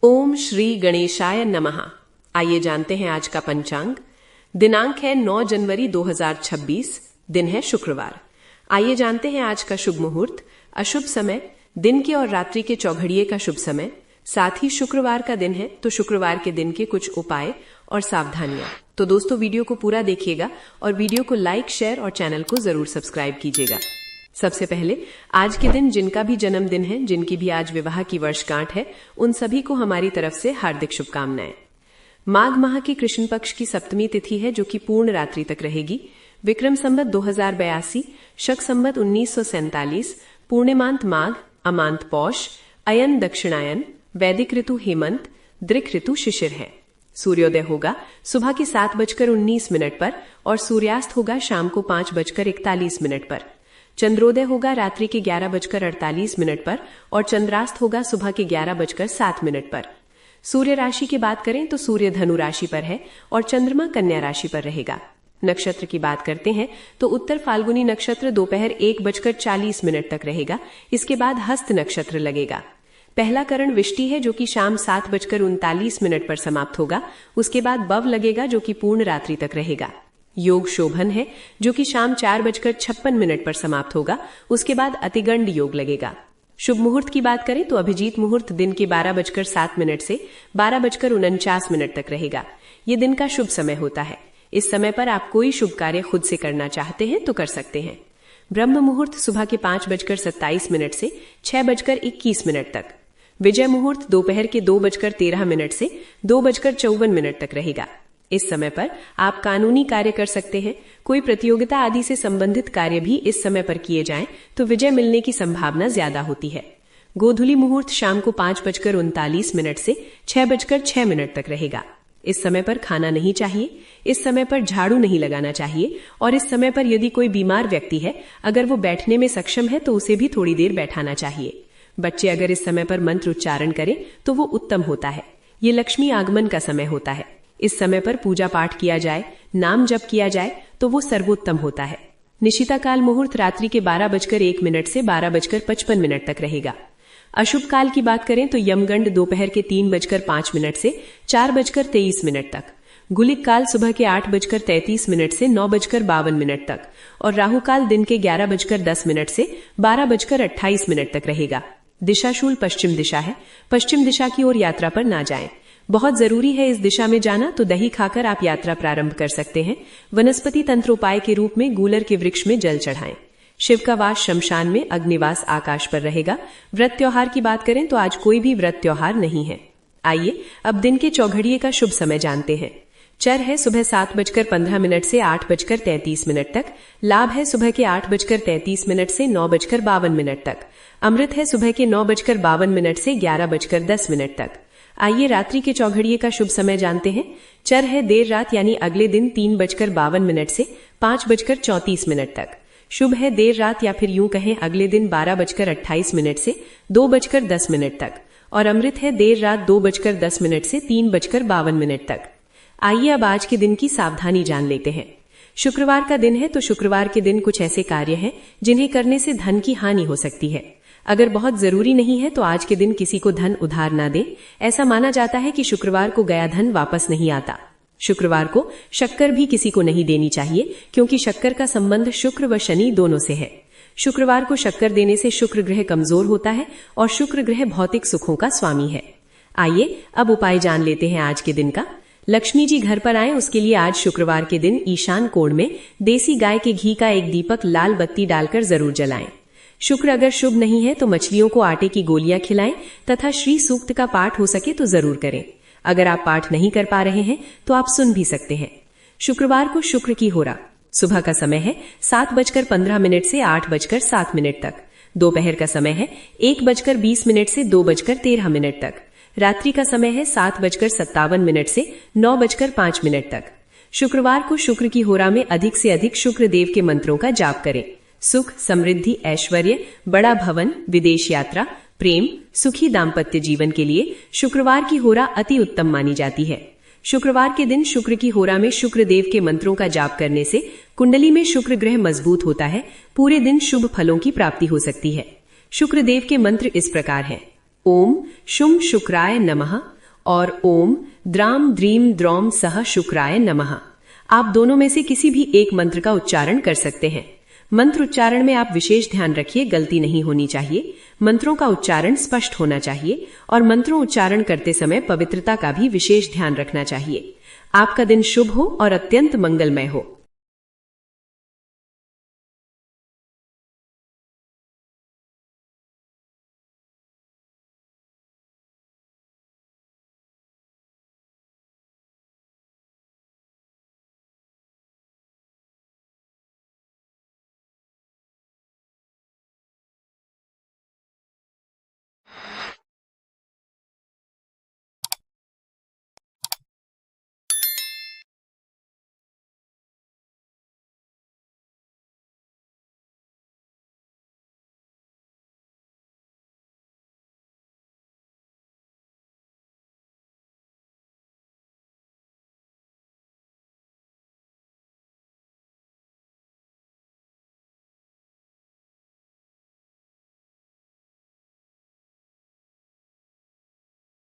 ओम श्री गणेशाय नमः। आइए जानते हैं आज का पंचांग। दिनांक है 9 जनवरी 2026, दिन है शुक्रवार। आइए जानते हैं आज का शुभ मुहूर्त, अशुभ समय, दिन के और रात्रि के चौघड़िए का शुभ समय। साथ ही शुक्रवार का दिन है तो शुक्रवार के दिन के कुछ उपाय और सावधानियां। तो दोस्तों वीडियो को पूरा देखिएगा और वीडियो को लाइक, शेयर और चैनल को जरूर सब्सक्राइब कीजिएगा। सबसे पहले आज के दिन जिनका भी जन्मदिन है, जिनकी भी आज विवाह की वर्षगांठ है, उन सभी को हमारी तरफ से हार्दिक शुभकामनाएं। माघ माह की कृष्ण पक्ष की सप्तमी तिथि है जो कि पूर्ण रात्रि तक रहेगी। विक्रम संवत 2082, शक संवत 1947, पूर्णिमांत माघ, अमांत पौष, अयन दक्षिणायन, वैदिक ऋतु हेमंत, दृक ऋतु शिशिर है। सूर्योदय होगा सुबह के 7:19 पर और सूर्यास्त होगा शाम को 5:41 पर। चंद्रोदय होगा रात्रि के 11:48 पर और चंद्रास्त होगा सुबह के 11:07 पर। सूर्य राशि की बात करें तो सूर्य धनु राशि पर है और चंद्रमा कन्या राशि पर रहेगा। नक्षत्र की बात करते हैं तो उत्तर फाल्गुनी नक्षत्र दोपहर 1:40 तक रहेगा। इसके बाद हस्त नक्षत्र लगेगा। पहला करण विष्टि है जो कि शाम 7:39 पर समाप्त होगा। उसके बाद बव लगेगा जो कि पूर्ण रात्रि तक रहेगा। योग शोभन है जो कि शाम 4:56 पर समाप्त होगा। उसके बाद अतिगंड योग लगेगा। शुभ मुहूर्त की बात करें तो अभिजीत मुहूर्त दिन के 12:07 से 12:49 तक रहेगा। ये दिन का शुभ समय होता है। इस समय पर आप कोई शुभ कार्य खुद से करना चाहते हैं तो कर सकते हैं। ब्रह्म मुहूर्त सुबह के 5:27 से 6:21 तक। विजय मुहूर्त दोपहर के 2:13 से 2:54 तक रहेगा। इस समय पर आप कानूनी कार्य कर सकते हैं। कोई प्रतियोगिता आदि से संबंधित कार्य भी इस समय पर किए जाएं तो विजय मिलने की संभावना ज्यादा होती है। गोधूली मुहूर्त शाम को 5:39 से 6:06 तक रहेगा। इस समय पर खाना नहीं चाहिए। इस समय पर झाड़ू नहीं लगाना चाहिए और इस समय पर यदि कोई बीमार व्यक्ति है, अगर वो बैठने में सक्षम है तो उसे भी थोड़ी देर बैठाना चाहिए। बच्चे अगर इस समय पर मंत्र उच्चारण करें तो वो उत्तम होता है। ये लक्ष्मी आगमन का समय होता है। इस समय पर पूजा पाठ किया जाए, नाम जप किया जाए तो वो सर्वोत्तम होता है। निशिता काल मुहूर्त रात्रि के 12:01 से 12:55 तक रहेगा। अशुभ काल की बात करें तो यमगंड दोपहर के 3:05 से 4:23 तक। गुलिक काल सुबह के 8:33 से 9:52 तक और राहु काल दिन के 11:10 से 12:28 तक रहेगा। दिशाशूल पश्चिम दिशा है। पश्चिम दिशा की ओर यात्रा पर ना जाएं। बहुत जरूरी है इस दिशा में जाना तो दही खाकर आप यात्रा प्रारंभ कर सकते हैं। वनस्पति तंत्र उपाय के रूप में गूलर के वृक्ष में जल चढ़ाएं। शिव का वास शमशान में, अग्निवास आकाश पर रहेगा। व्रत त्योहार की बात करें तो आज कोई भी व्रत त्योहार नहीं है। आइए अब दिन के चौघड़िए का शुभ समय जानते हैं। चर है सुबह 7:15 से 8:33 तक। लाभ है सुबह के 8:33 से 9:52 तक। अमृत है सुबह के 9:52 से 11:10 तक। आइए रात्रि के चौघड़िए का शुभ समय जानते हैं। चर है देर रात यानी अगले दिन 3:52 से 5:34 तक। शुभ है देर रात या फिर यूं कहें अगले दिन 12:28 से 2:10 तक और अमृत है देर रात 2:10 से 3:52 तक। आइए अब आज के दिन की सावधानी जान लेते हैं। शुक्रवार का दिन है तो शुक्रवार के दिन कुछ ऐसे कार्य हैं जिन्हें करने से धन की हानि हो सकती है। अगर बहुत जरूरी नहीं है तो आज के दिन किसी को धन उधार ना दें। ऐसा माना जाता है कि शुक्रवार को गया धन वापस नहीं आता। शुक्रवार को शक्कर भी किसी को नहीं देनी चाहिए क्योंकि शक्कर का संबंध शुक्र व शनि दोनों से है। शुक्रवार को शक्कर देने से शुक्र ग्रह कमजोर होता है और शुक्र ग्रह भौतिक सुखों का स्वामी है। आइए अब उपाय जान लेते हैं आज के दिन का। लक्ष्मी जी घर पर आए उसके लिए आज शुक्रवार के दिन ईशान कोण में देसी गाय के घी का एक दीपक लाल बत्ती डालकर जरूर जलाएं। शुक्र अगर शुभ नहीं है तो मछलियों को आटे की गोलियां खिलाएं तथा श्री सूक्त का पाठ हो सके तो जरूर करें। अगर आप पाठ नहीं कर पा रहे हैं तो आप सुन भी सकते हैं। शुक्रवार को शुक्र की होरा सुबह का समय है 7:15 से 8:07 तक। दोपहर का समय है 1:20 से 2:13 तक। रात्रि का समय है 7:57 से 9:05 तक। शुक्रवार को शुक्र की होरा में अधिक से अधिक शुक्र देव के मंत्रों का जाप करें। सुख, समृद्धि, ऐश्वर्य, बड़ा भवन, विदेश यात्रा, प्रेम, सुखी दाम्पत्य जीवन के लिए शुक्रवार की होरा अति उत्तम मानी जाती है। शुक्रवार के दिन शुक्र की होरा में शुक्र देव के मंत्रों का जाप करने से कुंडली में शुक्र ग्रह मजबूत होता है। पूरे दिन शुभ फलों की प्राप्ति हो सकती है। शुक्र देव के मंत्र इस प्रकार हैं। ओम शुम शुक्राय नमः और ओम द्राम द्रीम द्रौम सह शुक्राय नमः। आप दोनों में से किसी भी एक मंत्र का उच्चारण कर सकते हैं। मंत्र उच्चारण में आप विशेष ध्यान रखिए, गलती नहीं होनी चाहिए। मंत्रों का उच्चारण स्पष्ट होना चाहिए और मंत्रों उच्चारण करते समय पवित्रता का भी विशेष ध्यान रखना चाहिए। आपका दिन शुभ हो और अत्यंत मंगलमय हो।